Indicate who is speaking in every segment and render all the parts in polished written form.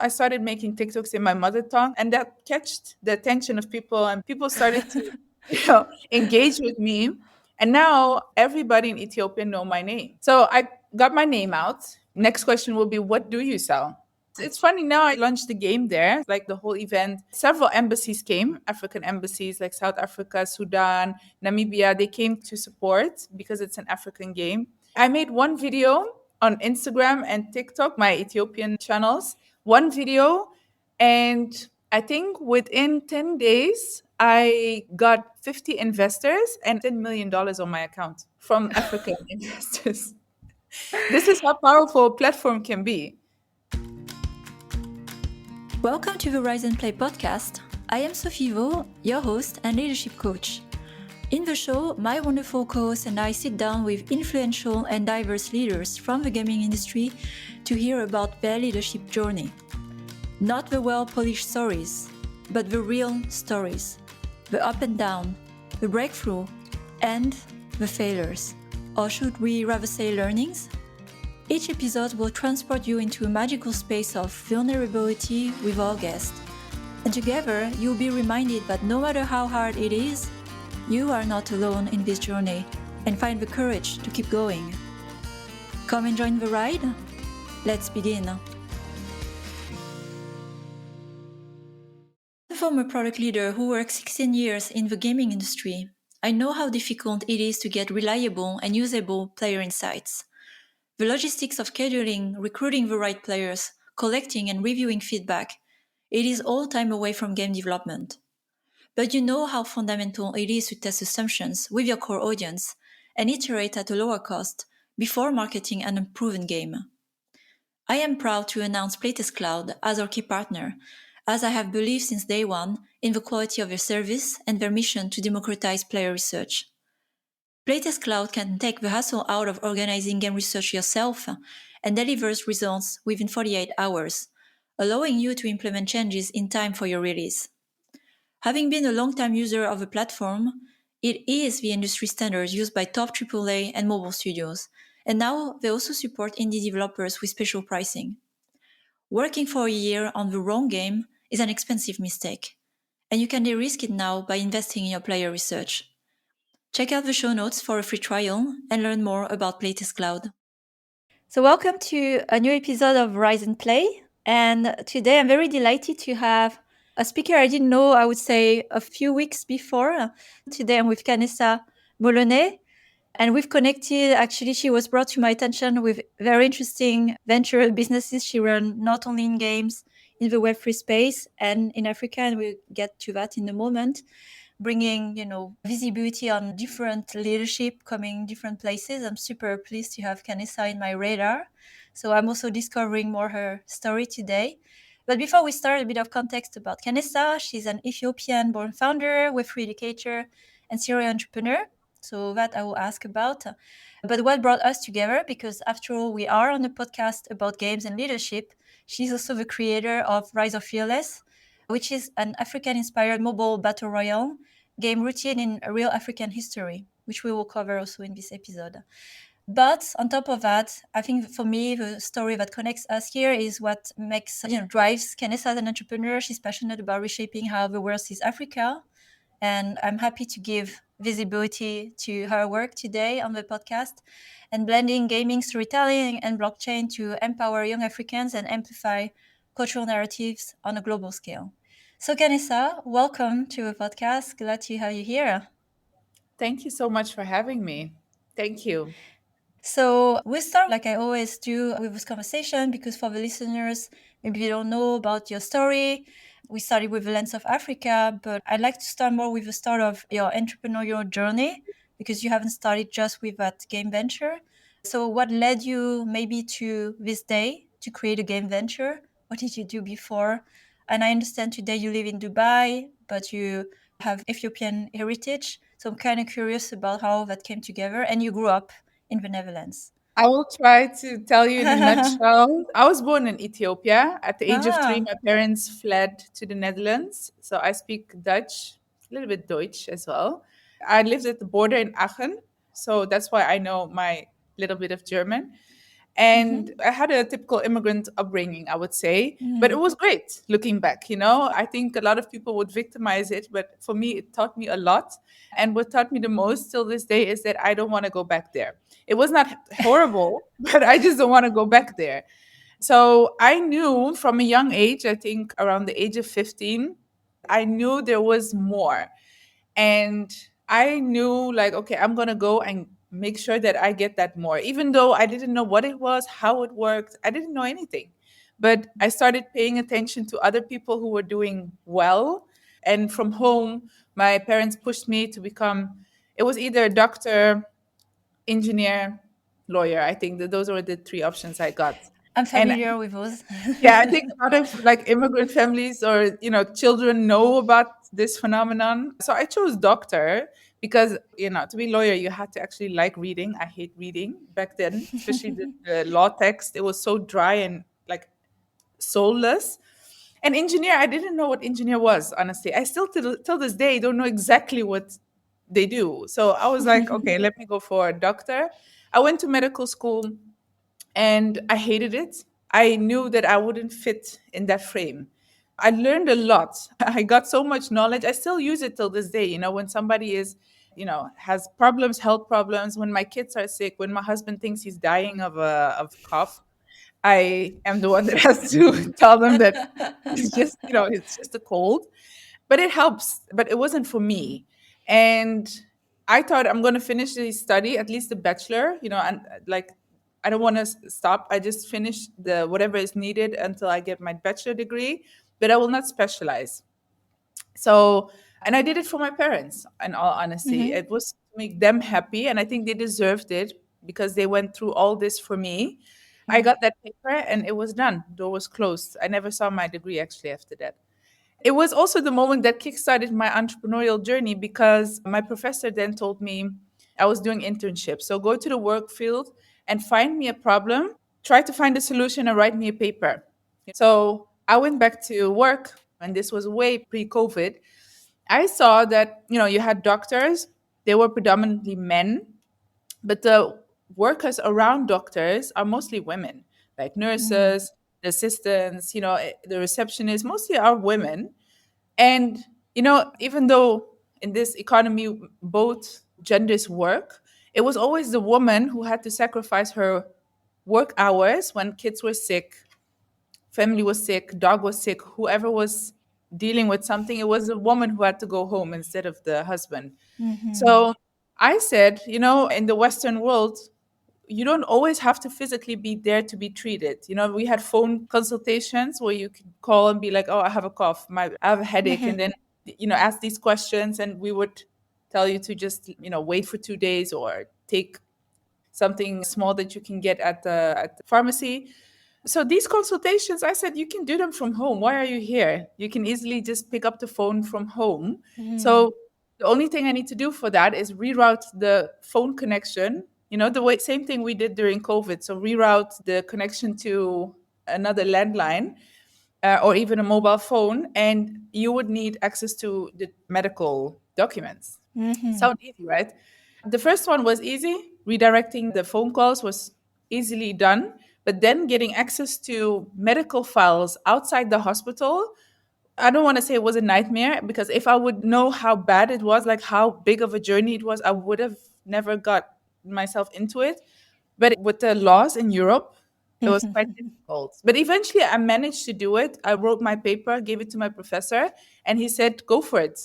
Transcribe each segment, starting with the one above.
Speaker 1: I started making TikToks in my mother tongue, and that catched the attention of people, and people started to, engage with me. And now everybody in Ethiopia know my name. So I got my name out. Next question will be, what do you sell? It's funny now, I launched the game there, like the whole event. Several embassies came, African embassies like South Africa, Sudan, Namibia. They came to support because it's an African game. I made one video on Instagram and TikTok, my Ethiopian channels, one video. And I think within 10 days, I got 50 investors and $10 million on my account from African investors. This is how powerful a platform can be.
Speaker 2: Welcome to the Rise and Play podcast. I am Sophie Vaux, your host and leadership coach. In the show, my wonderful co-host and I sit down with influential and diverse leaders from the gaming industry to hear about their leadership journey. Not the well-polished stories, but the real stories. The up and down, the breakthrough, and the failures. Or should we rather say learnings? Each episode will transport you into a magical space of vulnerability with our guest. And together, you'll be reminded that no matter how hard it is, you are not alone in this journey and find the courage to keep going. Come and join the ride. Let's begin. As a former product leader who worked 16 years in the gaming industry, I know how difficult it is to get reliable and usable player insights. The logistics of scheduling, recruiting the right players, collecting and reviewing feedback, it is all time away from game development. But you know how fundamental it is to test assumptions with your core audience and iterate at a lower cost before marketing an unproven game. I am proud to announce Playtest Cloud as our key partner, as I have believed since day one in the quality of their service and their mission to democratize player research. Playtest Cloud can take the hassle out of organizing game research yourself and delivers results within 48 hours, allowing you to implement changes in time for your release. Having been a long-time user of the platform, it is the industry standard used by top AAA and mobile studios, and now they also support indie developers with special pricing. Working for a year on the wrong game is an expensive mistake, and you can de-risk it now by investing in your player research. Check out the show notes for a free trial and learn more about Playtest Cloud. So welcome to a new episode of Rise and Play. And today I'm very delighted to have a speaker I didn't know, I would say, a few weeks before. Today I'm with Kanessa Muluneh. And we've connected. Actually, she was brought to my attention with very interesting venture businesses she ran, not only in games, in the Web3 space and in Africa. And we'll get to that in a moment. Bringing, visibility on different leadership coming different places. I'm super pleased to have Kanessa in my radar. So I'm also discovering more her story today. But before we start, a bit of context about Kanessa. She's an Ethiopian-born founder, Web3 educator, and serial entrepreneur. So that I will ask about. But what brought us together, because after all, we are on a podcast about games and leadership. She's also the creator of Rise of Fearless, which is an African-inspired mobile battle royale game rooted in a real African history, which we will cover also in this episode. But on top of that, I think for me, the story that connects us here is what drives Kanessa as an entrepreneur. She's passionate about reshaping how the world sees Africa. And I'm happy to give visibility to her work today on the podcast and blending gaming, storytelling, and blockchain to empower young Africans and amplify cultural narratives on a global scale. So Kanessa, welcome to the podcast. Glad to have you here.
Speaker 1: Thank you so much for having me. Thank you.
Speaker 2: So we'll start like I always do with this conversation, because for the listeners, maybe you don't know about your story. We started with the lens of Africa, but I'd like to start more with the start of your entrepreneurial journey, because you haven't started just with that game venture. So what led you maybe to this day to create a game venture? What did you do before? And I understand today you live in Dubai, but you have Ethiopian heritage. So I'm kind of curious about how that came together. And you grew up in the Netherlands.
Speaker 1: I will try to tell you in a nutshell. I was born in Ethiopia. At the age of 3, my parents fled to the Netherlands. So I speak Dutch, a little bit Deutsch as well. I lived at the border in Aachen. So that's why I know my little bit of German. And
Speaker 2: Mhm.
Speaker 1: I had a typical immigrant upbringing, I would say, but it
Speaker 2: Mhm.
Speaker 1: was great looking back. I think a lot of people would victimize it, but for me, it taught me a lot. And what taught me the most till this day is that I don't want to go back there. It was not horrible, but I just don't want to go back there. So I knew from a young age, I think around the age of 15, I knew there was more. And I knew, like, okay, I'm going to go and make sure that I get that more. Even though I didn't know what it was, how it worked, I didn't know anything. But I started paying attention to other people who were doing well. And from home, my parents pushed me to become, it was either a doctor, engineer, lawyer. I think that those were the three options I got.
Speaker 2: I'm
Speaker 1: And
Speaker 2: familiar with those.
Speaker 1: yeah, I think a lot of like immigrant families or children know about this phenomenon. So I chose doctor because to be lawyer you had to actually like reading. I hate reading back then, especially the law text. It was so dry and like soulless. And engineer, I didn't know what engineer was, honestly. I still till this day don't know exactly what they do. So I was like, okay, let me go for a doctor. I went to medical school and I hated it. I knew that I wouldn't fit in that frame. I learned a lot. I got so much knowledge. I still use it till this day. When somebody has problems, health problems, when my kids are sick, when my husband thinks he's dying of cough, I am the one that has to tell them that it's just a cold, but it helps. But it wasn't for me. And I thought I'm going to finish the study, at least the bachelor, and like I don't want to stop. I just finish the whatever is needed until I get my bachelor degree, but I will not specialize. So, and I did it for my parents, in all honesty.
Speaker 2: Mhm.
Speaker 1: It was to make them happy, and I think they deserved it because they went through all this for me. I got that paper and it was done. Door was closed. I never saw my degree actually after that. It was also the moment that kickstarted my entrepreneurial journey because my professor then told me I was doing internships. So go to the work field and find me a problem, try to find a solution and write me a paper. So I went back to work, and this was way pre COVID. I saw that, you had doctors, they were predominantly men, but the workers around doctors are mostly women, like
Speaker 2: Mm.
Speaker 1: nurses, the assistants, the receptionists, mostly are women. And, even though in this economy both genders work, it was always the woman who had to sacrifice her work hours when kids were sick, family was sick, dog was sick, whoever was dealing with something, it was a woman who had to go home instead of the husband.
Speaker 2: Mhm.
Speaker 1: So I said, in the Western world, you don't always have to physically be there to be treated. We had phone consultations where you could call and be like, "Oh, I have a cough, I have a headache," and
Speaker 2: Mhm.
Speaker 1: then ask these questions, and we would tell you to just wait for 2 days or take something small that you can get at the pharmacy. So these consultations, I said, you can do them from home. Why are you here? You can easily just pick up the phone from home.
Speaker 2: Mhm.
Speaker 1: So the only thing I need to do for that is reroute the phone connection. The way same thing we did during COVID. So reroute the connection to another landline or even a mobile phone, and you would need access to the medical documents.
Speaker 2: Mhm.
Speaker 1: Sound easy, right? The first one was easy. Redirecting the phone calls was easily done. But then getting access to medical files outside the hospital, I don't want to say it was a nightmare because if I would know how bad it was, like how big of a journey it was, I would have never got myself into it. But with the laws in Europe, it was quite difficult. But eventually I managed to do it. I wrote my paper, gave it to my professor, and he said, go for it.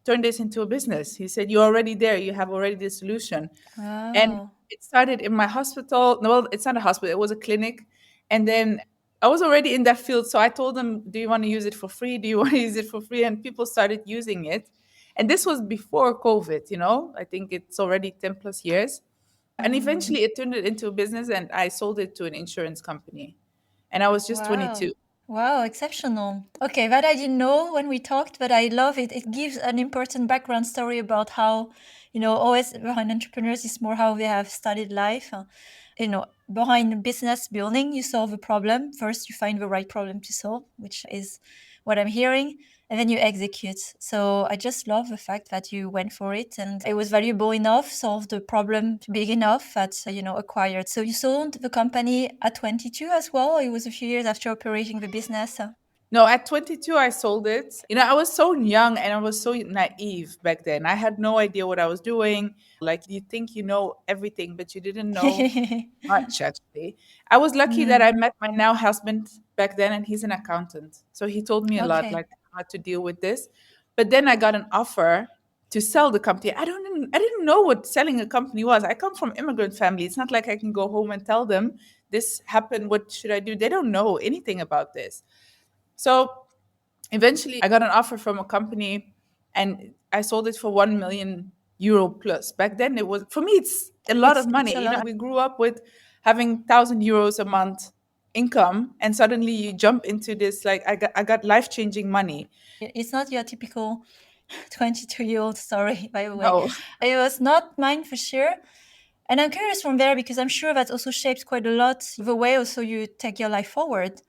Speaker 1: Turn this into a business. He said, you're already there. You have already the solution. And
Speaker 2: Wow.
Speaker 1: it started in my hospital. No, well, it's not a hospital, it was a clinic. And then I was already in that field. So I told them, do you want to use it for free? Do you want to use it for free? And people started using it. And this was before COVID, I think it's already 10 plus years. And eventually it turned it into a business and I sold it to an insurance company. And I was just
Speaker 2: Wow.
Speaker 1: 22.
Speaker 2: Wow, exceptional. Okay, that I didn't know when we talked, but I love it. It gives an important background story about how, always behind entrepreneurs is more how they have studied life. Behind business building, you solve a problem. First, you find the right problem to solve, which is what I'm hearing. and then you execute. So I just love the fact that you went for it and it was valuable enough, solved the problem big enough that, acquired. So you sold the company at 22 as well. It was a few years after operating the business.
Speaker 1: No, at 22, I sold it. I was so young and I was so naive back then. I had no idea what I was doing. Like, you think you know everything, but you didn't know much, actually. I was lucky that
Speaker 2: Mm,
Speaker 1: I met my now husband back then, and he's an accountant. So he told me a lot,
Speaker 2: okay.
Speaker 1: like how to deal with this. But then I got an offer to sell the company. I didn't know what selling a company was. I come from immigrant family. It's not like I can go home and tell them this happened. What should I do? They don't know anything about this. So eventually I got an offer from a company and I sold it for 1 million euro plus. Back then it was, for me, it's a lot of
Speaker 2: It's
Speaker 1: money.
Speaker 2: a lot.
Speaker 1: We grew up with having 1,000 euros a month income, and suddenly you jump into this, like, I got life-changing money.
Speaker 2: It's not your typical 22-year-old story, by the way.
Speaker 1: No.
Speaker 2: It was not mine for sure. And I'm curious from there because I'm sure that also shapes quite a lot the way also you take your life forward.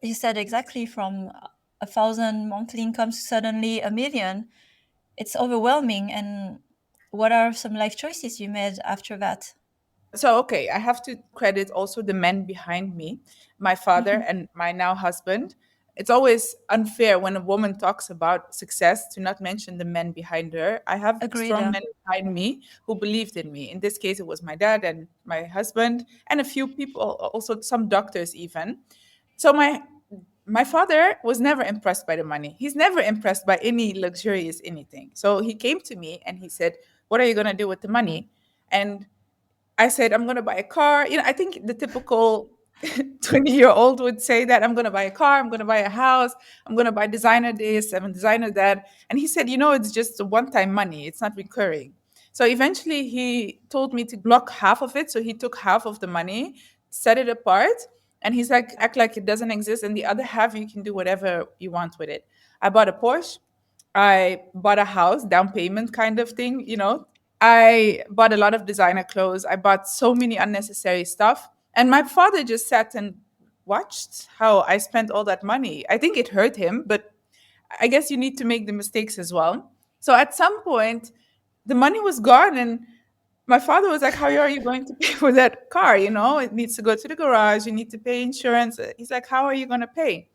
Speaker 2: You said exactly from 1,000 monthly incomes to suddenly 1 million. It's overwhelming. And what are some life choices you made after that?
Speaker 1: So, okay, I have to credit also the men behind me, my father
Speaker 2: Mhm.
Speaker 1: and my now husband. It's always unfair when a woman talks about success to not mention the men behind her. I have
Speaker 2: Agreed.
Speaker 1: strong men behind me who believed in me. In this case, it was my dad and my husband, and a few people, also some doctors even. So my father was never impressed by the money. He's never impressed by any luxurious anything. So he came to me and he said, "What are you going to do with the money?" And I said, I'm going to buy a car. I think the typical 20-year-old would say that I'm going to buy a car, I'm going to buy a house, I'm going to buy designer this and designer that. And he said, it's just a one time money, it's not recurring. So eventually he told me to block half of it. So he took half of the money, set it apart, and he's like, act like it doesn't exist. And the other half, you can do whatever you want with it. I bought a Porsche. I bought a house, down payment kind of thing. I bought a lot of designer clothes. I bought so many unnecessary stuff. And my father just sat and watched how I spent all that money. I think it hurt him, but I guess you need to make the mistakes as well. So at some point, the money was gone. And my father was like, "How are you going to pay for that car? It needs to go to the garage. You need to pay insurance." He's like, "How are you going to pay?"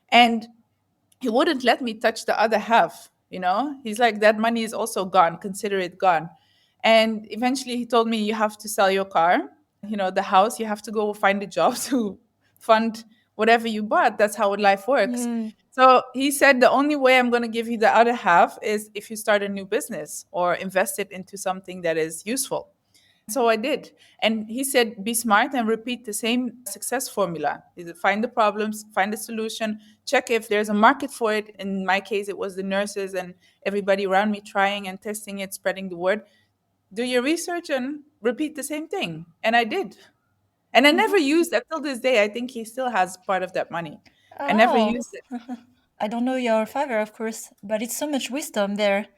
Speaker 1: And he wouldn't let me touch the other half. He's like, that money is also gone, consider it gone. And eventually he told me, you have to sell your car, the house, you have to go find a job to fund whatever you bought. That's how life works.
Speaker 2: Mm.
Speaker 1: So he said, the only way I'm going to give you the other half is if you start a new business or invest it into something that is useful. So I did. And he said, be smart and repeat the same success formula. Is it find the problems, find the solution, check if there's a market for it. In my case, it was the nurses and everybody around me trying and testing it, spreading the word. Do your research and repeat the same thing. And I did. And I never
Speaker 2: Mhm.
Speaker 1: used that till this day. I think he still has part of that money. I never
Speaker 2: Oh,
Speaker 1: used it.
Speaker 2: I don't know your father, of course, but it's so much wisdom there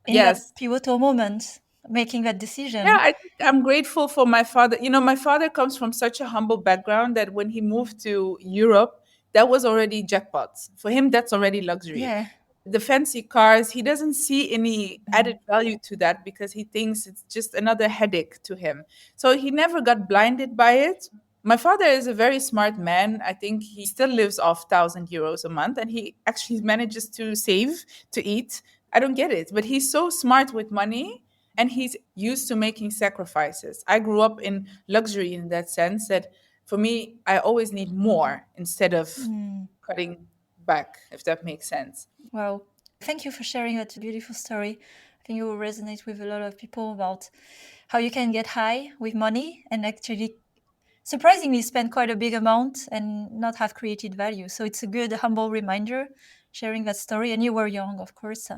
Speaker 2: in that
Speaker 1: Yes.
Speaker 2: pivotal moment, making that
Speaker 1: Yeah,
Speaker 2: decision.
Speaker 1: I think I'm grateful for my father. My father comes from such a humble background that when he moved to Europe, that was already jackpots. For him, that's already luxury.
Speaker 2: Yeah.
Speaker 1: The fancy cars, he doesn't see any added
Speaker 2: Mm.
Speaker 1: value to that because he thinks it's just another headache to him. So he never got blinded by it. My father is a very smart man. I think he still lives off 1,000 euros a month and he actually manages to save to eat. I don't get it, but he's so smart with money and he's used to making sacrifices. I grew up in luxury in that sense that for me, I always need more instead of
Speaker 2: Mm.
Speaker 1: cutting back, if that makes sense.
Speaker 2: Wow. Thank you for sharing that beautiful story. I think it will resonate with a lot of people about how you can get high with money and actually surprisingly spend quite a big amount and not have created value. So it's a good, humble reminder sharing that story. And you were young, of course.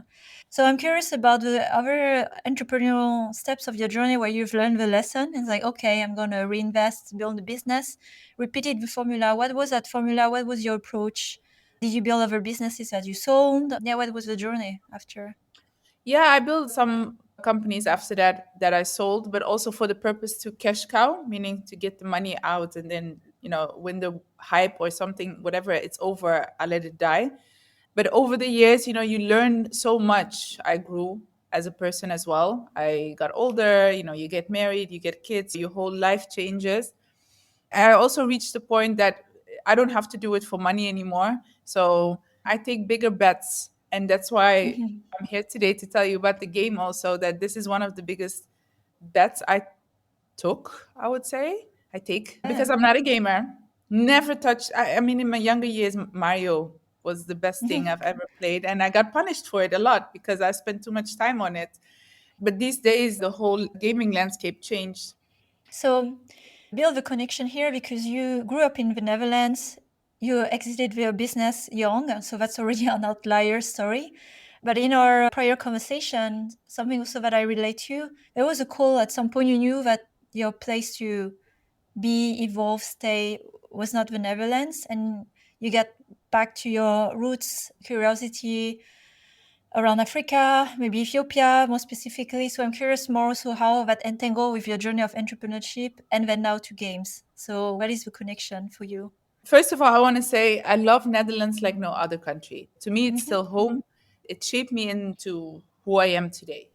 Speaker 2: So I'm curious about the other entrepreneurial steps of your journey where you've learned the lesson. It's like, okay, I'm going to reinvest, build a business, repeated the formula. What was that formula? What was your approach? Did you build other businesses that you sold? Yeah, what was the journey after?
Speaker 1: Yeah, I built some companies after that I sold, but also for the purpose to cash cow, meaning to get the money out and then, when the hype or something, whatever, it's over, I let it die. But over the years, you learn so much. I grew as a person as well. I got older, you get married, you get kids, your whole life changes. I also reached the point that I don't have to do it for money anymore. So I take bigger bets. And that's why
Speaker 2: Mhm.
Speaker 1: I'm here today to tell you about the game also, that this is one of the biggest bets I took, I would say. I take because
Speaker 2: Yeah.
Speaker 1: I'm not a gamer. Never touched, I mean, in my younger years, Mario was the best thing I've ever played. And I got punished for it a lot because I spent too much time on it. But these days, the whole gaming landscape changed.
Speaker 2: So, build a connection here because you grew up in the Netherlands. You exited your business young, so that's already an outlier story. But in our prior conversation, something also that I relate to, there was a call at some point you knew that your place to be, evolve, stay was not the Netherlands, and you get back to your roots, curiosity, around Africa, maybe Ethiopia more specifically. So I'm curious more so how that entangle with your journey of entrepreneurship and then now to games. So what is the connection for you?
Speaker 1: First of all, I want to say I love Netherlands like no other country. To me, it's
Speaker 2: Mhm.
Speaker 1: still home. It shaped me into who I am today.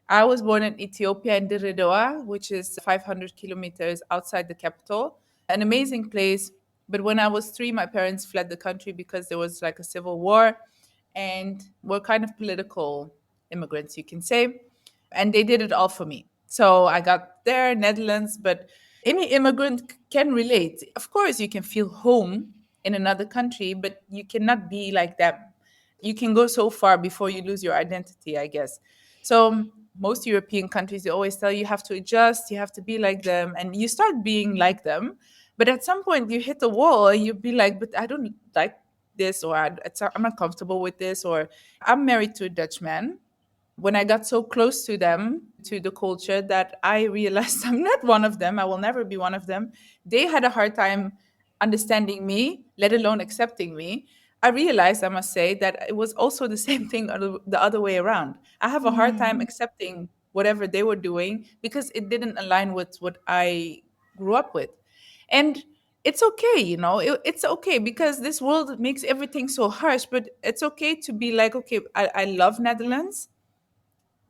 Speaker 1: I was born in Ethiopia in Dirredawa, which is 500 kilometers outside the capital. An amazing place. But when I was 3, my parents fled the country because there was like a civil war, and were kind of political immigrants, you can say. And they did it all for me. So I got there, Netherlands, but any immigrant can relate. Of course, you can feel home in another country, but you cannot be like them. You can go so far before you lose your identity, I guess. So most European countries, they always tell you have to adjust, you have to be like them, and you start being like them. But at some point, you hit the wall and you be like, but I don't like this, or I'm not comfortable with this, or I'm married to a Dutch man. When I got so close to them, to the culture, that I realized I'm not one of them. I will never be one of them. They had a hard time understanding me, let alone accepting me. I realized, I must say, that it was also the same thing the other way around. I have a hard time
Speaker 2: Mm.
Speaker 1: accepting whatever they were doing because it didn't align with what I grew up with. And it's okay, it's okay because this world makes everything so harsh, but it's okay to be like, okay, I love Netherlands,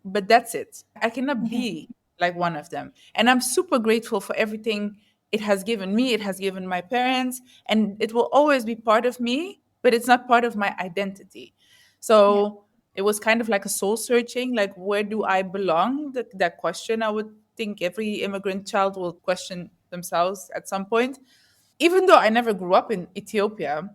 Speaker 1: but that's it. I cannot
Speaker 2: Mhm.
Speaker 1: be like one of them. And I'm super grateful for everything it has given me, it has given my parents, and it will always be part of me, but it's not part of my identity.
Speaker 2: Yeah.
Speaker 1: So it was kind of like a soul searching, like, where do I belong? That question I would think every immigrant child will question themselves at some point. Even though I never grew up in Ethiopia,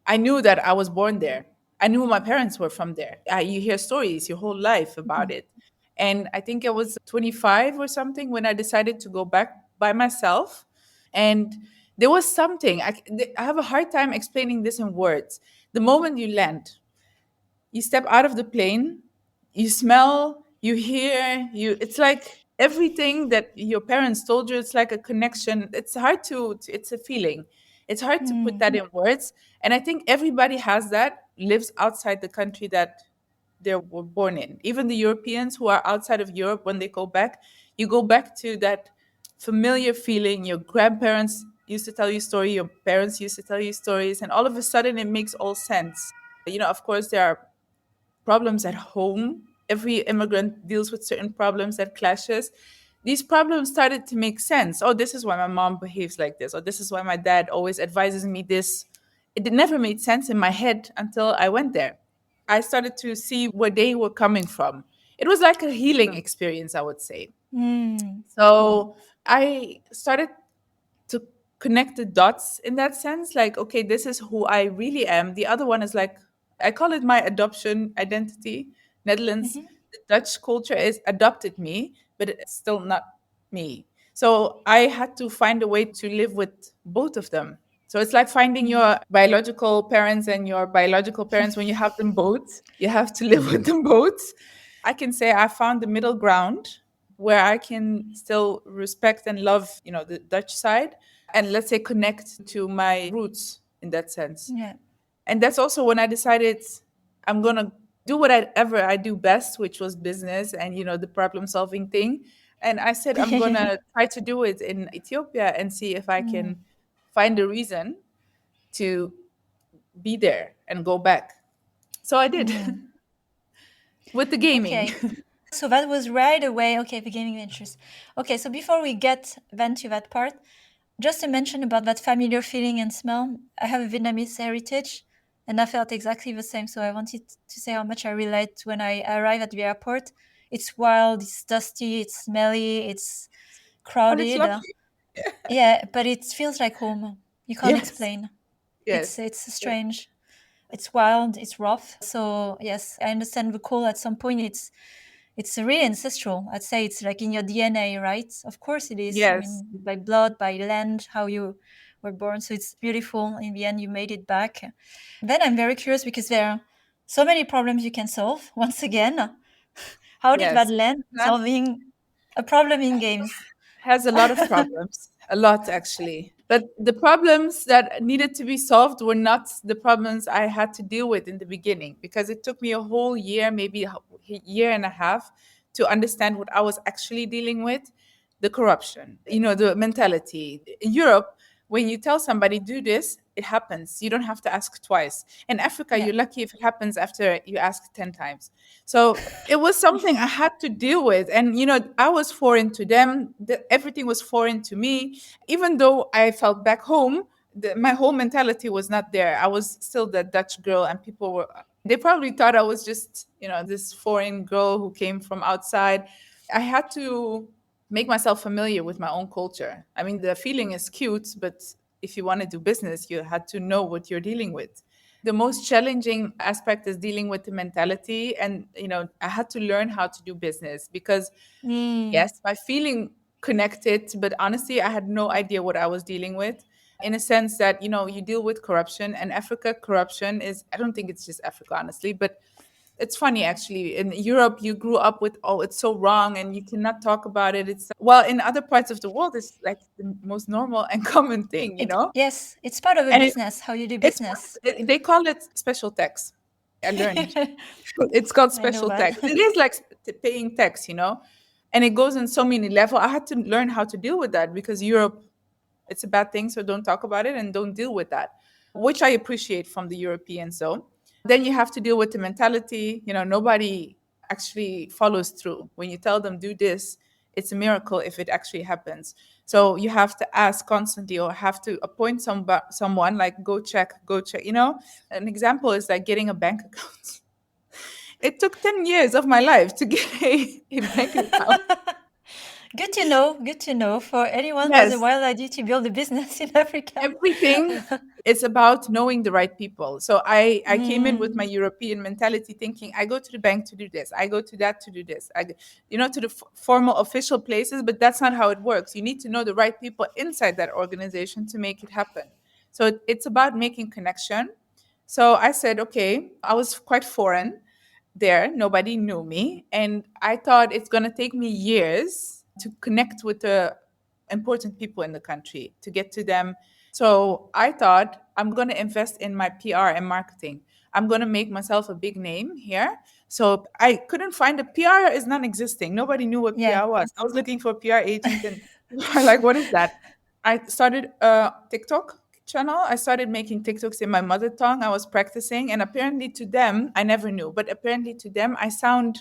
Speaker 1: I knew that I was born there. I knew my parents were from there. You hear stories your whole life about
Speaker 2: Mhm.
Speaker 1: it. And I think I was 25 or something when I decided to go back by myself. And there was something, I have a hard time explaining this in words. The moment you land, you step out of the plane, you smell, you hear, it's like everything that your parents told you. It's like a connection. It's hard it's a feeling. It's hard to put
Speaker 2: Mm.
Speaker 1: that in words. And I think everybody has that, lives outside the country that they were born in. Even the Europeans who are outside of Europe, when they go back, you go back to that familiar feeling. Your grandparents used to tell you story, your parents used to tell you stories, and all of a sudden it makes all sense. Of course, there are problems at home. Every immigrant deals with certain problems that clashes. These problems started to make sense. Oh, this is why my mom behaves like this, or this is why my dad always advises me this. It never made sense in my head until I went there. I started to see where they were coming from. It was like a healing experience, I would say.
Speaker 2: Mm.
Speaker 1: So I started to connect the dots in that sense, like, okay, this is who I really am. The other one is like, I call it my adoption identity. Netherlands,
Speaker 2: Mhm.
Speaker 1: the Dutch culture is adopted me, but it's still not me. So I had to find a way to live with both of them. So it's like finding
Speaker 2: Mm.
Speaker 1: your biological parents and your biological parents. When you have them both, you have to live with them both. I can say I found the middle ground where I can still respect and love, the Dutch side, and let's say connect to my roots in that sense.
Speaker 2: Yeah.
Speaker 1: And that's also when I decided I'm gonna do whatever I do best, which was business and the problem solving thing. And I said I'm gonna try to do it in Ethiopia and see if I
Speaker 2: Mm.
Speaker 1: can find a reason to be there and go back. So I did with the gaming.
Speaker 2: Okay. So that was right away. Okay, the gaming ventures. Okay, so before we get then to that part, just to mention about that familiar feeling and smell, I have a Vietnamese heritage and I felt exactly the same. So I wanted to say how much I relate when I arrive at the airport. It's wild, it's dusty, it's smelly, it's
Speaker 1: And it's
Speaker 2: crowded.
Speaker 1: lovely.
Speaker 2: Yeah, but it feels like home. You can't
Speaker 1: Yes.
Speaker 2: explain.
Speaker 1: Yes.
Speaker 2: It's strange. It's wild, it's rough. So yes, I understand the call at some point. It's really ancestral. I'd say it's like in your DNA, right? Of course it is. I
Speaker 1: Yes.
Speaker 2: mean, by blood, by land, how you were born. So it's beautiful. In the end, you made it back. Then I'm very curious because there are so many problems you can solve. Once again, how did that
Speaker 1: Yes.
Speaker 2: land
Speaker 1: That
Speaker 2: solving a problem in games?
Speaker 1: has a lot of problems, a lot actually. But the problems that needed to be solved were not the problems I had to deal with in the beginning, because it took me a whole year, maybe a year and a half, to understand what I was actually dealing with. The corruption, the mentality. In Europe, when you tell somebody, do this, it happens. You don't have to ask twice. In Africa,
Speaker 2: Yeah.
Speaker 1: you're lucky if it happens after you ask 10 times. So it was something I had to deal with. And, I was foreign to them. Everything was foreign to me. Even though I felt back home, my whole mentality was not there. I was still the Dutch girl, and they probably thought I was just, this foreign girl who came from outside. I had to make myself familiar with my own culture. I mean, the feeling is cute, but if you want to do business, you had to know what you're dealing with. The most challenging aspect is dealing with the mentality. And, I had to learn how to do business because,
Speaker 2: Mm.
Speaker 1: yes, my feeling connected, but honestly, I had no idea what I was dealing with. In a sense that, you deal with corruption, and Africa corruption is, I don't think it's just Africa, honestly, but it's funny actually. In Europe, you grew up with, oh, it's so wrong and you cannot talk about it. It's, well, in other parts of the world, it's like the most normal and common thing,
Speaker 2: Yes, it's part of a
Speaker 1: and
Speaker 2: business, how you do
Speaker 1: it's
Speaker 2: business.
Speaker 1: they call it special tax. I learned it's called
Speaker 2: I know
Speaker 1: special
Speaker 2: that.
Speaker 1: tax. It is like paying tax, and it goes in so many levels. I had to learn how to deal with that because Europe, it's a bad thing, so don't talk about it and don't deal with that, which I appreciate from the Europeans. So then you have to deal with the mentality. Nobody actually follows through. When you tell them do this, it's a miracle if it actually happens. So you have to ask constantly, or have to appoint someone, like go check, go check. An example is like getting a bank account. It took 10 years of my life to get a bank account.
Speaker 2: Good to know. Good to know for anyone who has a
Speaker 1: Yes,
Speaker 2: wild idea to build a business in Africa.
Speaker 1: everything is about knowing the right people. So I came in with my
Speaker 2: Mm.
Speaker 1: European mentality, thinking I go to the bank to do this, I go to that to do this, to the formal official places, but that's not how it works. You need to know the right people inside that organization to make it happen. So it's about making connection. So I said, okay, I was quite foreign there. Nobody knew me. And I thought it's going to take me years to connect with the important people in the country, to get to them. So I thought I'm going to invest in my PR and marketing. I'm going to make myself a big name here. So I couldn't find a PR is non-existing. Nobody knew what
Speaker 2: Yeah.
Speaker 1: PR was. I was looking for a PR agent and people are like, what is that? I started a TikTok channel. I started making TikToks in my mother tongue. I was practicing, and apparently to them, I never knew, but apparently to them, I sound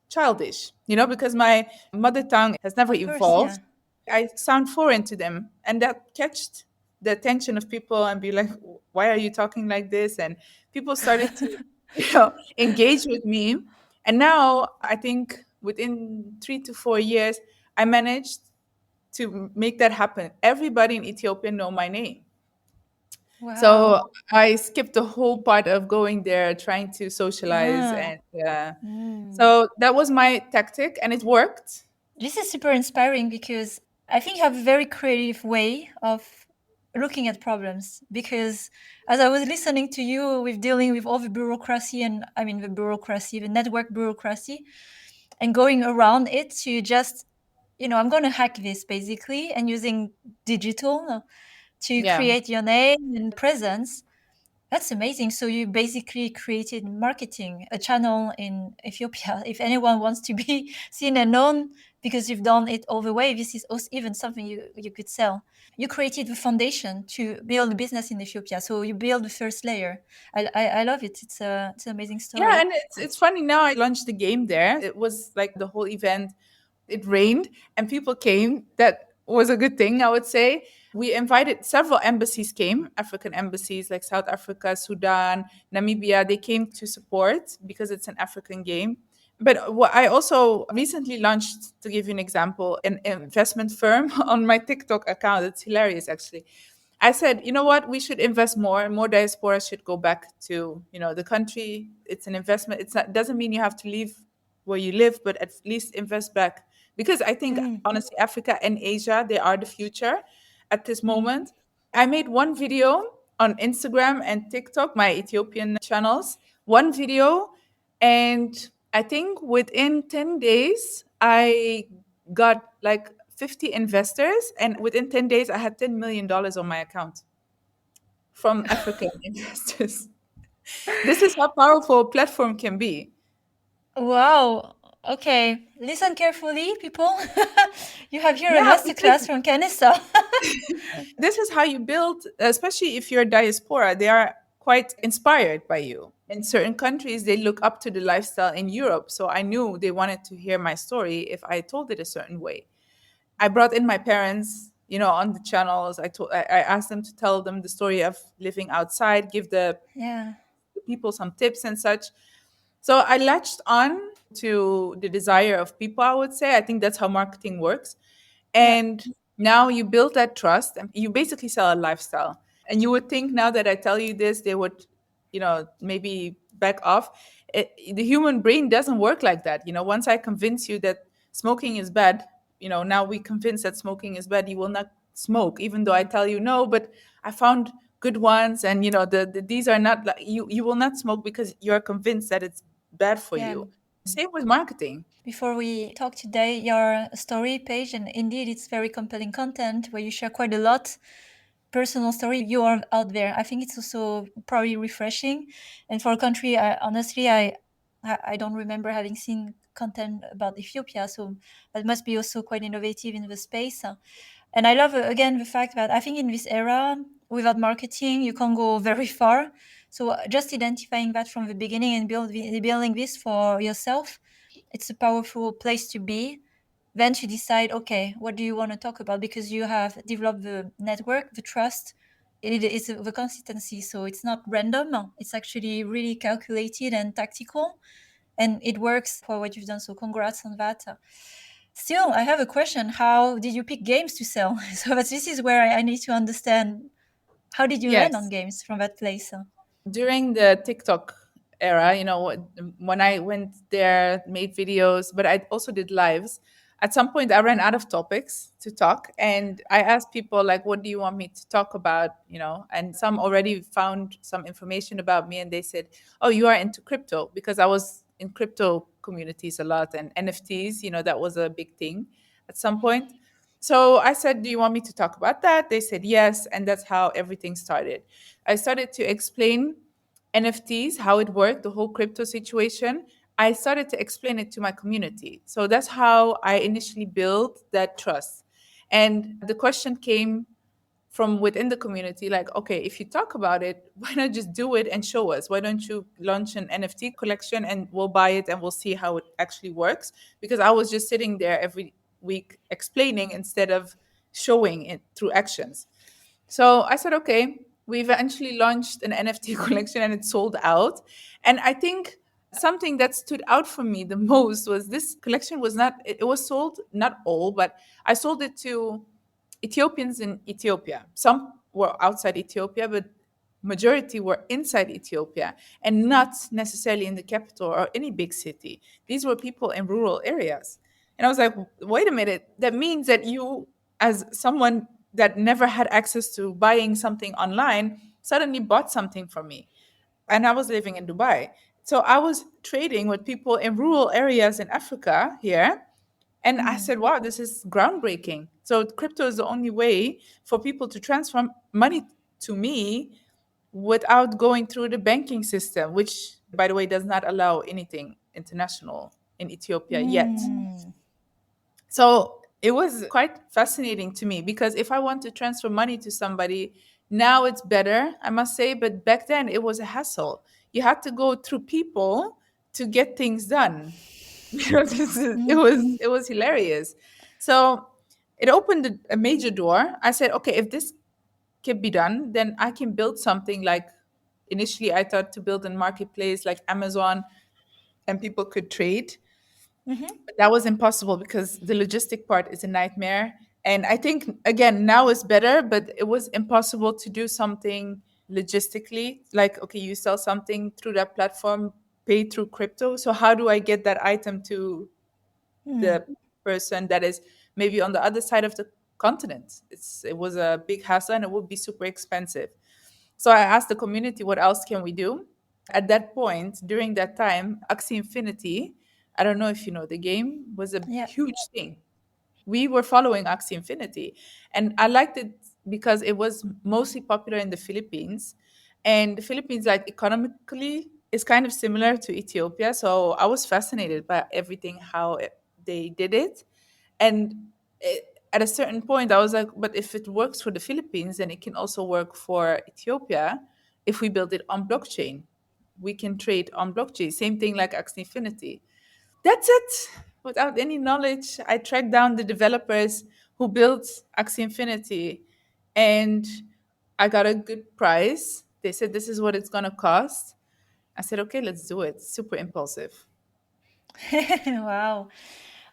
Speaker 1: childish, because my mother tongue has never
Speaker 2: Of course,
Speaker 1: evolved.
Speaker 2: yeah.
Speaker 1: I sound foreign to them, and that catched the attention of people and be like, why are you talking like this? And people started to, engage with me. And now I think within 3 to 4 years, I managed to make that happen. Everybody in Ethiopia know my name. So
Speaker 2: Wow.
Speaker 1: I skipped the whole part of going there, trying to socialize,
Speaker 2: Ah.
Speaker 1: and
Speaker 2: Mm.
Speaker 1: so that was my tactic, and it worked.
Speaker 2: This is super inspiring because I think you have a very creative way of looking at problems. Because as I was listening to you with dealing with all the bureaucracy and I mean the bureaucracy, the network bureaucracy, and going around it to just, I'm going to hack this basically and using digital to
Speaker 1: Yeah,
Speaker 2: create your name and presence. That's amazing. So you basically created marketing, a channel in Ethiopia. If anyone wants to be seen and known, because you've done it all the way. This is also even something you could sell. You created the foundation to build a business in Ethiopia. So you build the first layer. I love it. It's an amazing
Speaker 1: Yeah,
Speaker 2: story.
Speaker 1: and it's funny now. I launched the game there. It was like the whole event. It rained and people came. That was a good thing, I would say. We invited several embassies came, African embassies like South Africa, Sudan, Namibia. They came to support because it's an African game. But what I also recently launched, to give you an example, an investment firm on my TikTok account. It's hilarious, actually. I said, you know what, we should invest more, and more diaspora should go back to, the country. It's an investment. It's not doesn't mean you have to leave where you live, but at least invest back. Because I think
Speaker 2: Mm,
Speaker 1: honestly, Africa and Asia, they are the future at this
Speaker 2: mm.
Speaker 1: moment. I made one video on Instagram and TikTok, my Ethiopian channels, one video, and I think within 10 days, I got like 50 investors, and within 10 days, I had $10 million on my account from African investors. This is how powerful a platform can be.
Speaker 2: Wow. Okay. Listen carefully, people. You have here a
Speaker 1: Yeah,
Speaker 2: masterclass from Kanessa.
Speaker 1: this is how you build, especially if you're diaspora, they are quite inspired by you. In certain countries, they look up to the lifestyle in Europe. So I knew they wanted to hear my story if I told it a certain way. I brought in my parents, on the channels. I asked them to tell them the story of living outside, give
Speaker 2: Yeah.
Speaker 1: the people some tips and such. So I latched on to the desire of people, I would say. I think that's how marketing works.
Speaker 2: Yeah.
Speaker 1: And now you build that trust and you basically sell a lifestyle. And you would think now that I tell you this, they would, maybe back off. The human brain doesn't work like that. Once I convince you that smoking is bad, now we convince that smoking is bad, you will not smoke, even though I tell you no, but I found good ones. And, these are not like you will not smoke because you're convinced that it's bad for
Speaker 2: Yeah.
Speaker 1: you. Same with marketing.
Speaker 2: Before we talk today, your story page, and indeed it's very compelling content where you share quite a lot personal story you are out there. I think it's also probably refreshing. And for a country, honestly, I don't remember having seen content about Ethiopia, so that must be also quite innovative in the space. And I love, again, the fact that I think in this era, without marketing, you can't go very far. So just identifying that from the beginning and building this for yourself, it's a powerful place to be. Then to decide, okay, what do you want to talk about? Because you have developed the network, the trust, it is the consistency. So it's not random. It's actually really calculated and tactical, and it works for what you've done. So congrats on that. Still, I have a question. How did you pick games to sell? So this is where I need to understand. How did you land on
Speaker 1: Yes.
Speaker 2: games from that place?
Speaker 1: During the TikTok era, when I went there, made videos, but I also did lives. At some point, I ran out of topics to talk, and I asked people like, "What do you want me to talk about?" And some already found some information about me, and they said, "Oh, you are into crypto," because I was in crypto communities a lot and NFTs. That was a big thing at some point. So I said, "Do you want me to talk about that?" They said yes, and that's how everything started. I started to explain NFTs, how it worked, the whole crypto situation. I started to explain it to my community. So that's how I initially built that trust. And the question came from within the community like, okay, if you talk about it, why not just do it and show us? Why don't you launch an NFT collection and we'll buy it and we'll see how it actually works? Because I was just sitting there every week explaining instead of showing it through actions. So I said, okay, we eventually launched an NFT collection and it sold out. And I think something that stood out for me the most was this collection was not, it was sold, not all, but I sold it to Ethiopians in Ethiopia. Some were outside Ethiopia, but majority were inside Ethiopia and not necessarily in the capital or any big city. These were people in rural areas. And I was like, wait a minute, that means that you, as someone that never had access to buying something online, suddenly bought something from me. And I was living in Dubai. So I was trading with people in rural areas in Africa here. And I
Speaker 2: Hmm.
Speaker 1: said, wow, this is groundbreaking. So crypto is the only way for people to transfer money to me without going through the banking system, which, by the way, does not allow anything international in Ethiopia yet.
Speaker 2: Hmm.
Speaker 1: So it was quite fascinating to me because if I want to transfer money to somebody, now it's better, I must say. But back then it was a hassle. You had to go through people to get things done. It was hilarious. So it opened a major door. I said, okay, if this can be done, then I can build something like initially I thought to build a marketplace like Amazon and people could trade.
Speaker 2: Mhm.
Speaker 1: But that was impossible because the logistic part is a nightmare. And I think again now it's better, but it was impossible to do something logistically. Like, okay, you sell something through that platform, pay through crypto. So how do I get that item to
Speaker 2: Mm.
Speaker 1: the person that is maybe on the other side of the continent? It was a big hassle and it would be super expensive. So I asked the community, what else can we do? At that point, during that time, Axie Infinity, I don't know if you know the game, was a
Speaker 2: Yeah.
Speaker 1: huge thing. We were following Axie Infinity, and I liked it because it was mostly popular in the Philippines. And the Philippines, like economically, is kind of similar to Ethiopia. So I was fascinated by everything, how they did it. And at a certain point, I was like, but if it works for the Philippines, then it can also work for Ethiopia if we build it on blockchain. We can trade on blockchain. Same thing like Axie Infinity. That's it. Without any knowledge, I tracked down the developers who built Axie Infinity and I got a good price. They said this is what it's going to cost. I said, okay, let's do it. Super impulsive.
Speaker 2: Wow.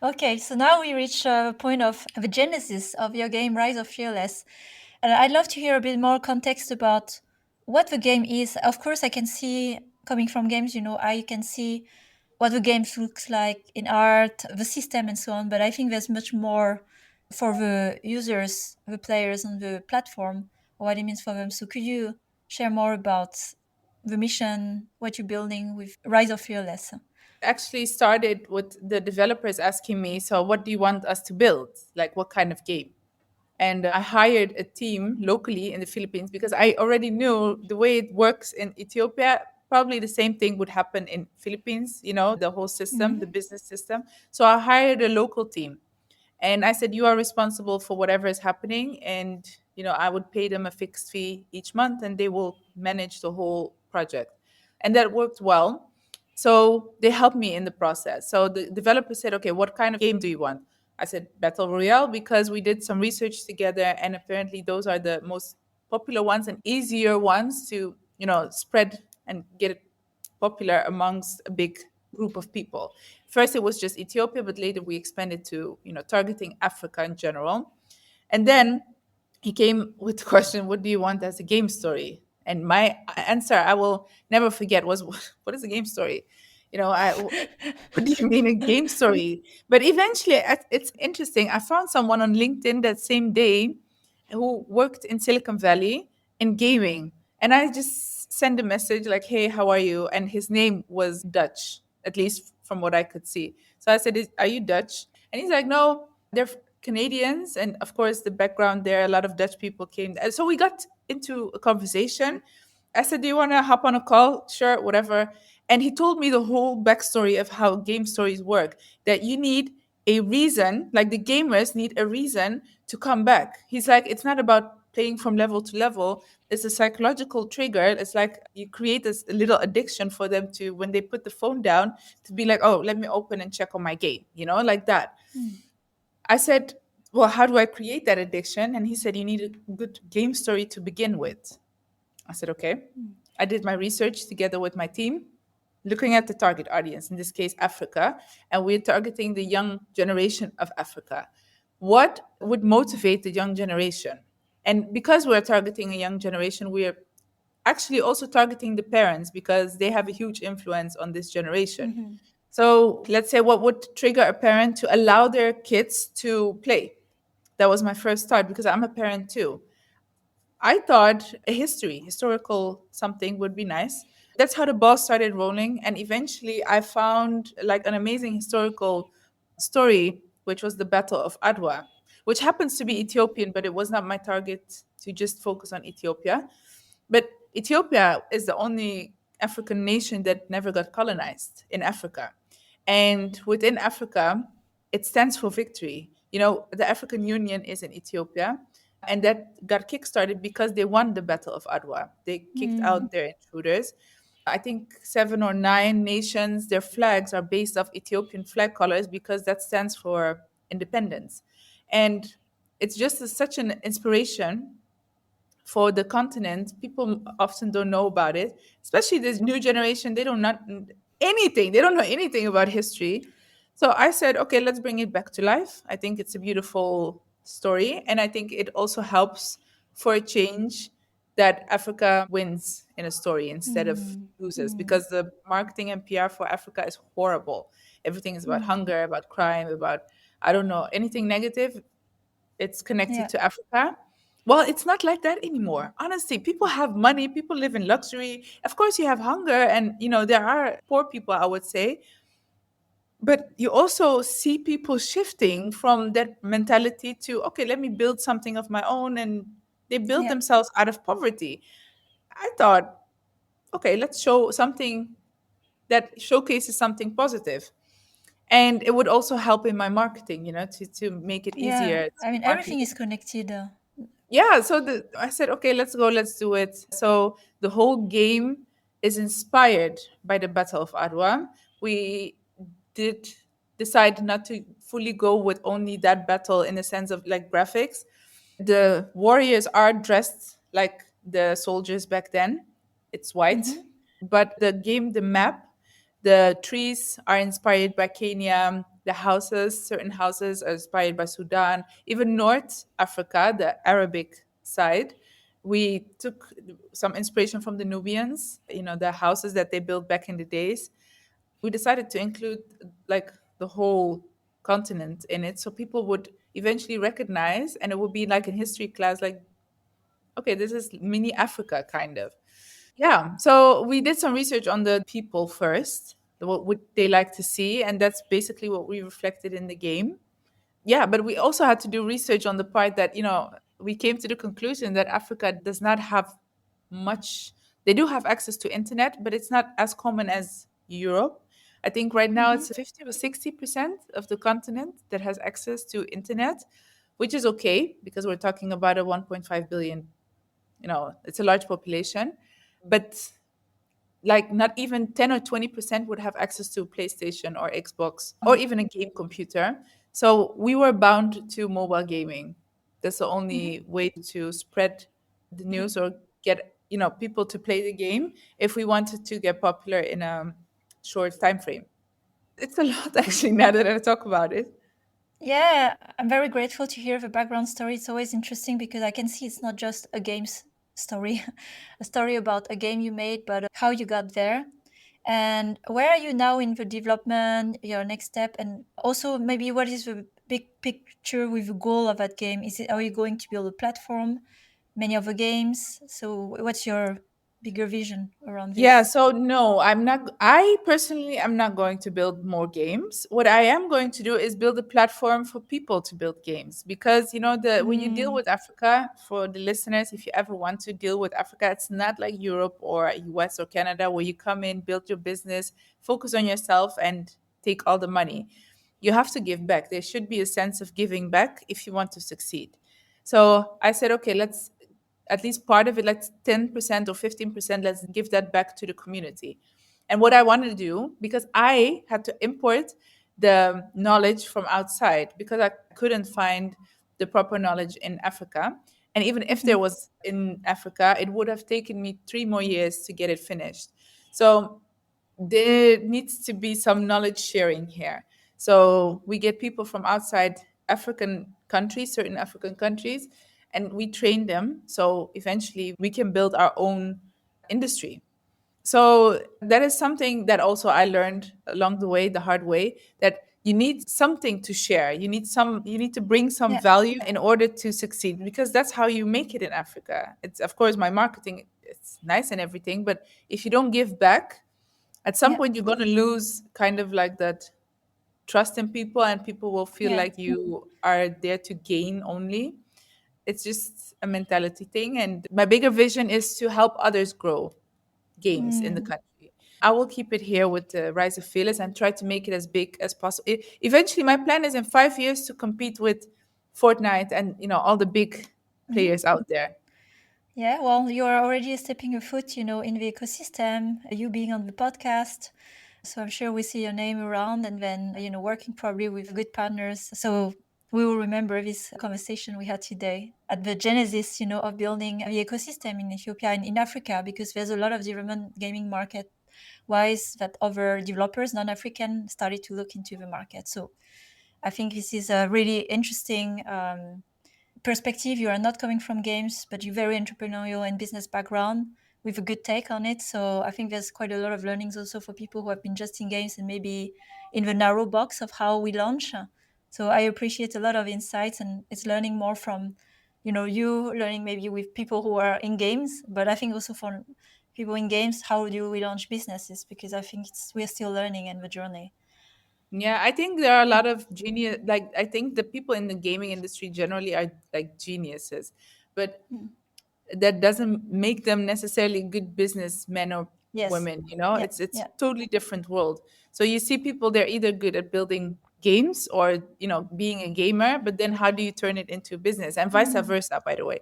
Speaker 2: Okay, so now we reach a point of the genesis of your game, Rise of Fearless. And I'd love to hear a bit more context about what the game is. Of course, I can see, coming from games, I can see what the game looks like in art, the system, and so on. But I think there's much more for the users, the players on the platform, what it means for them. So could you share more about the mission, what you're building with Rise of Fearless?
Speaker 1: Actually started with the developers asking me, so what do you want us to build? Like what kind of game? And I hired a team locally in the Philippines because I already knew the way it works in Ethiopia. Probably the same thing would happen in Philippines, the whole system, the
Speaker 2: Mhm.
Speaker 1: business system. So I hired a local team. And I said, you are responsible for whatever is happening. And, I would pay them a fixed fee each month and they will manage the whole project. And that worked well. So they helped me in the process. So the developer said, okay, what kind of game do you want? I said, Battle Royale, because we did some research together. And apparently those are the most popular ones and easier ones to, spread and get it popular amongst a big group of people. First, it was just Ethiopia, but later we expanded to, targeting Africa in general. And then he came with the question, what do you want as a game story? And my answer, I will never forget, was, what is a game story? What do you mean a game story? But eventually, it's interesting. I found someone on LinkedIn that same day who worked in Silicon Valley in gaming. And I just sent a message like, hey, how are you? And his name was Dutch, at least from what I could see. So I said, are you Dutch? And he's like, no, they're Canadians. And of course, the background there, a lot of Dutch people came. And so we got into a conversation. I said, do you want to hop on a call? Sure, whatever. And he told me the whole backstory of how game stories work, that you need a reason, like the gamers need a reason to come back. He's like, it's not about playing from level to level. It's a psychological trigger. It's like you create this little addiction for them to, when they put the phone down, to be like, oh, let me open and check on my game, like that.
Speaker 2: Mm.
Speaker 1: I said, well, how do I create that addiction? And he said, you need a good game story to begin with. I said, okay.
Speaker 2: Mm.
Speaker 1: I did my research together with my team, looking at the target audience, in this case, Africa, and we're targeting the young generation of Africa. What would motivate the young generation? And because we're targeting a young generation, we're actually also targeting the parents because they have a huge influence on this generation.
Speaker 2: Mhm.
Speaker 1: So let's say what would trigger a parent to allow their kids to play? That was my first start because I'm a parent too. I thought a historical something would be nice. That's how the ball started rolling. And eventually I found like an amazing historical story, which was the Battle of Adwa, which happens to be
Speaker 2: Mm.
Speaker 1: Ethiopian, but it was not my target to just focus on Ethiopia. But Ethiopia is the only African nation that never got colonized in Africa. And within Africa, it stands for victory. The African Union is in Ethiopia, and that got kickstarted because they won the Battle of Adwa. They kicked out their intruders. I think 7 or 9 nations, their flags are based off Ethiopian flag colors because that stands for independence. And it's just such an inspiration for the continent. People often don't know about it, especially this new generation. They don't not anything. They don't know anything about history. So I said, okay, let's bring it back to life. I think it's a beautiful story, and I think it also helps for a change that Africa wins in a story instead of
Speaker 2: Mm,
Speaker 1: loses,
Speaker 2: mm,
Speaker 1: because the marketing and PR for Africa is horrible. Everything is about
Speaker 2: mm.
Speaker 1: hunger, about crime, about, I don't know, anything negative, it's connected
Speaker 2: Yeah,
Speaker 1: to Africa. Well, it's not like that anymore. Honestly, people have money, people live in luxury. Of course, you have hunger, and there are poor people, I would say, but you also see people shifting from that mentality to, okay, let me build something of my own, and they build
Speaker 2: yeah,
Speaker 1: themselves out of poverty. I thought, okay, let's show something that showcases something positive. And it would also help in my marketing, to make it
Speaker 2: yeah.
Speaker 1: easier to
Speaker 2: I mean,
Speaker 1: market.
Speaker 2: everything is connected.
Speaker 1: Yeah, so I said, okay, let's go, let's do it. So the whole game is inspired by the Battle of Adwa. We did decide not to fully go with only that battle in the sense of like graphics. The warriors are dressed like the soldiers back then. It's white,
Speaker 2: Mm-hmm,
Speaker 1: but the game, the map, the trees are inspired by Kenya. The houses, certain houses are inspired by Sudan. Even North Africa, the Arabic side, we took some inspiration from the Nubians, the houses that they built back in the days. We decided to include like the whole continent in it so people would eventually recognize, and it would be like in history class, like, okay, this is mini Africa kind of. Yeah, so we did some research on the people first, what would they like to see, and that's basically what we reflected in the game. Yeah, but we also had to do research on the part that, we came to the conclusion that Africa does not have much. They do have access to internet, but it's not as common as Europe. I think right now
Speaker 2: mm-hmm.
Speaker 1: it's 50 or 60% of the continent that has access to internet, which is okay because we're talking about a 1.5 billion, it's a large population. But like not even 10 or 20% would have access to a PlayStation or Xbox or even a game computer. So we were bound to mobile gaming. That's the
Speaker 2: Mm-hmm.
Speaker 1: only way to spread the news or get, people to play the game if we wanted to get popular in a short time frame. It's a lot actually now that I talk about it.
Speaker 2: Yeah, I'm very grateful to hear the background story. It's always interesting because I can see it's not just a game's story, a story about a game you made, but how you got there. And where are you now in the development, your next step, and also maybe what is the big picture with the goal of that game? Are you going to build a platform, many other games? So what's your bigger vision around
Speaker 1: Yeah,
Speaker 2: this?
Speaker 1: so no, I personally am not going to build more games. What I am going to do is build a platform for people to build games, because the when you deal
Speaker 2: Mm,
Speaker 1: with Africa, for the listeners, if you ever want to deal with Africa, it's not like Europe or US or Canada where you come in, build your business, focus on yourself and take all the money. You have to give back. There should be a sense of giving back if you want to succeed. So I said, okay, let's at least part of it, like 10% or 15%, let's give that back to the community. And what I wanted to do, because I had to import the knowledge from outside because I couldn't find the proper knowledge in Africa. And even if there
Speaker 2: mhm,
Speaker 1: was in Africa, it would have taken me 3 more years to get it finished. So there needs to be some knowledge sharing here. So we get people from outside African countries, certain African countries, and we train them. So eventually we can build our own industry. So that is something that also I learned along the way, the hard way, that you need something to share. You need to bring some
Speaker 2: yeah,
Speaker 1: value in order to succeed, because that's how you make it in Africa. It's of course my marketing, it's nice and everything, but if you don't give back, at some
Speaker 2: yeah,
Speaker 1: point you're going to lose kind of like that trust in people, and people will feel
Speaker 2: yeah.
Speaker 1: like you are there to gain only. It's just a mentality thing, and my bigger vision is to help others grow games in the
Speaker 2: Mm,
Speaker 1: country. I will keep it here with the Rise of Fearless and try to make it as big as possible. Eventually, my plan is in 5 years to compete with Fortnite and all the big players out there.
Speaker 2: Yeah, well, you are already stepping your foot, in the ecosystem, you being on the podcast. So I'm sure we see your name around and then, working probably with good partners. So we will remember this conversation we had today at the genesis, of building the ecosystem in Ethiopia and in Africa, because there's a lot of development gaming market wise that other developers, non-African, started to look into the market. So I think this is a really interesting perspective. You are not coming from games, but you're very entrepreneurial and business background with a good take on it. So I think there's quite a lot of learnings also for people who have been just in games and maybe in the narrow box of how we launch. So I appreciate a lot of insights, and it's learning more from, you learning maybe with people who are in games, but I think also for people in games, how do we launch businesses? Because I think we're still learning in the journey.
Speaker 1: Yeah, I think there are a lot of genius. Like, I think the people in the gaming industry generally are like geniuses, but
Speaker 2: Mm.
Speaker 1: that doesn't make them necessarily good businessmen or
Speaker 2: Yes.
Speaker 1: women.
Speaker 2: Yeah.
Speaker 1: It's
Speaker 2: Yeah.
Speaker 1: totally different world. So you see people, they're either good at building games or being a gamer, but then how do you turn it into business, and vice
Speaker 2: Mm.
Speaker 1: versa, by the way.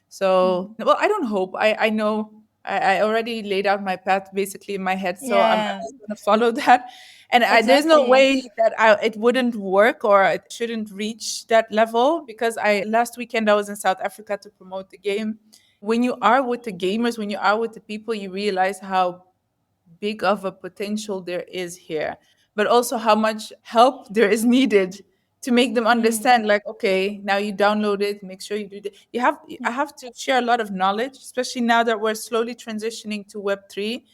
Speaker 1: So, well, I don't hope. I know I already laid out my path basically in my head, so I'm
Speaker 2: Yeah.
Speaker 1: just going to follow that. And there's no
Speaker 2: Exactly.
Speaker 1: way that it wouldn't work or it shouldn't reach that level, because last weekend I was in South Africa to promote the game. When you are with the gamers, when you are with the people, you realize how big of a potential there is here, but also how much help there is needed to make them
Speaker 2: Mm.
Speaker 1: understand, like, okay, now you download it, make sure you do that. I
Speaker 2: Yeah.
Speaker 1: have to share a lot of knowledge, especially now that we're slowly transitioning to Web3,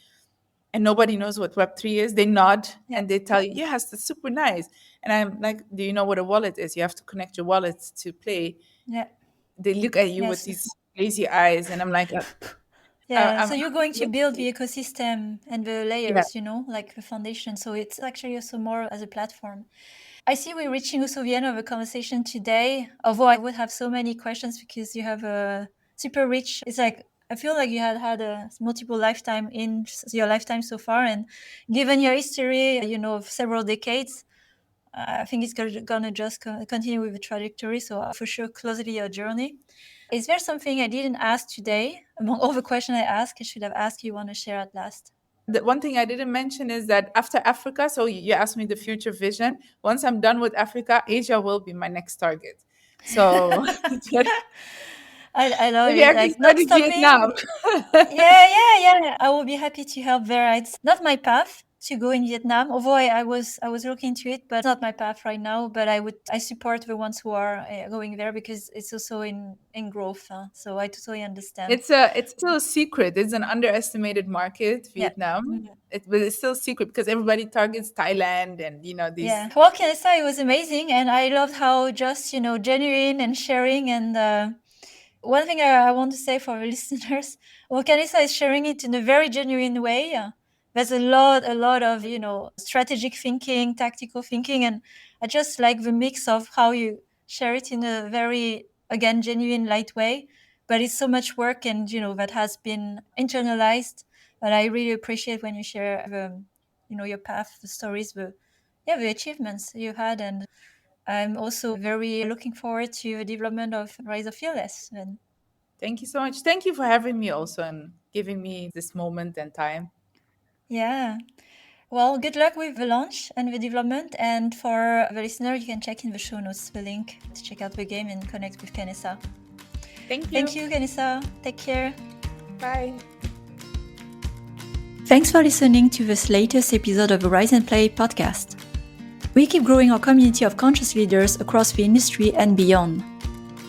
Speaker 1: and nobody knows what Web3 is. They nod
Speaker 2: Yeah.
Speaker 1: and they tell you, yes, it's super nice. And I'm like, do you know what a wallet is? You have to connect your wallets to play.
Speaker 2: Yeah.
Speaker 1: They look at you with
Speaker 2: Yes.
Speaker 1: these lazy eyes, and I'm like,
Speaker 2: Yeah.
Speaker 1: I'm
Speaker 2: So you're going to build the ecosystem and the
Speaker 1: yeah.
Speaker 2: layers, like the foundation. So it's actually also more as a platform. I see we're reaching also the end of the conversation today. Although I would have so many questions because you have a super rich. It's like I feel like you had a multiple lifetime in your lifetime so far, and given your history, of several decades, I think it's gonna just continue with the trajectory. So for sure, closely your journey. Is there something I didn't ask today among all the questions I asked? I should have asked you want to share at last.
Speaker 1: The one thing I didn't mention is that after Africa, so you asked me the future vision. Once I'm done with Africa, Asia will be my next target. So
Speaker 2: I love
Speaker 1: maybe I
Speaker 2: it.
Speaker 1: can
Speaker 2: Like
Speaker 1: start
Speaker 2: not
Speaker 1: in
Speaker 2: stopping.
Speaker 1: Vietnam.
Speaker 2: Yeah. I will be happy to help there. It's not my path to go in Vietnam, although I was looking into it, but it's not my path right now. But I support the ones who are going there because it's also in growth. So I totally understand.
Speaker 1: It's still a secret. It's an underestimated market,
Speaker 2: Yeah.
Speaker 1: Vietnam.
Speaker 2: Mhm.
Speaker 1: But it's still secret because everybody targets Thailand and
Speaker 2: Yeah.
Speaker 1: these.
Speaker 2: Well, Kanessa, it was amazing, and I loved how just genuine and sharing and. One thing I want to say for the listeners, well, Kanessa is sharing it in a very genuine way. There's a lot of strategic thinking, tactical thinking, and I just like the mix of how you share it in a very again genuine, light way. But it's so much work, and that has been internalized. But I really appreciate when you share the, your path, the stories, the achievements you had, and I'm also very looking forward to the development of Rise of Fearless. And
Speaker 1: Thank you so much. Thank you for having me also and giving me this moment and time.
Speaker 2: yeah, well, good luck with the launch and the development. And for the listener, you can check in the show notes the link to check out the game and connect with Kanessa.
Speaker 1: Thank
Speaker 2: Thank
Speaker 1: you.
Speaker 2: you, Kanessa. Take care.
Speaker 1: Bye.
Speaker 2: Thanks for listening to this latest episode of the Rise and Play podcast. We keep growing our community of conscious leaders across the industry and beyond.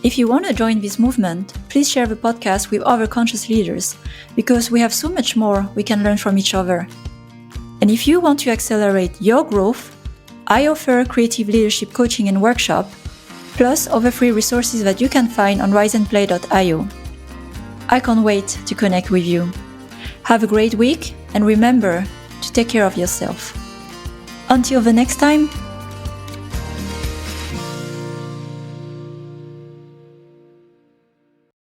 Speaker 2: If you want to join this movement, please share the podcast with other conscious leaders, because we have so much more we can learn from each other. And if you want to accelerate your growth, I offer creative leadership coaching and workshop, plus other free resources that you can find on riseandplay.io. I can't wait to connect with you. Have a great week, and remember to take care of yourself. Until the next time,